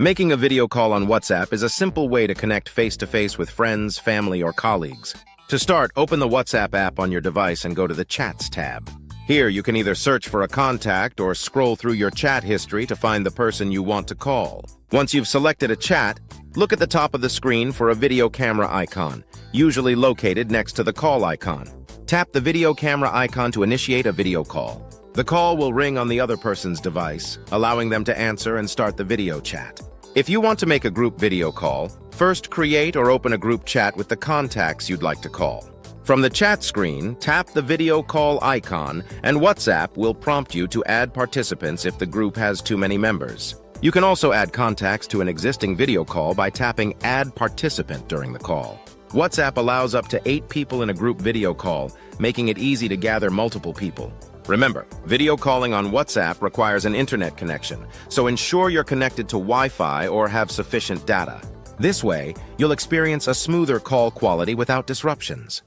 Making a video call on WhatsApp is a simple way to connect face-to-face with friends, family, or colleagues. To start, open the WhatsApp app on your device and go to the Chats tab. Here, you can either search for a contact or scroll through your chat history to find the person you want to call. Once you've selected a chat, look at the top of the screen for a video camera icon, usually located next to the call icon. Tap the video camera icon to initiate a video call. The call will ring on the other person's device, allowing them to answer and start the video chat. If you want to make a group video call, first create or open a group chat with the contacts you'd like to call. From the chat screen, tap the video call icon, and WhatsApp will prompt you to add participants if the group has too many members. You can also add contacts to an existing video call by tapping Add Participant during the call. WhatsApp allows up to 8 people in a group video call, making it easy to gather multiple people. Remember, video calling on WhatsApp requires an internet connection, so ensure you're connected to Wi-Fi or have sufficient data. This way, you'll experience a smoother call quality without disruptions.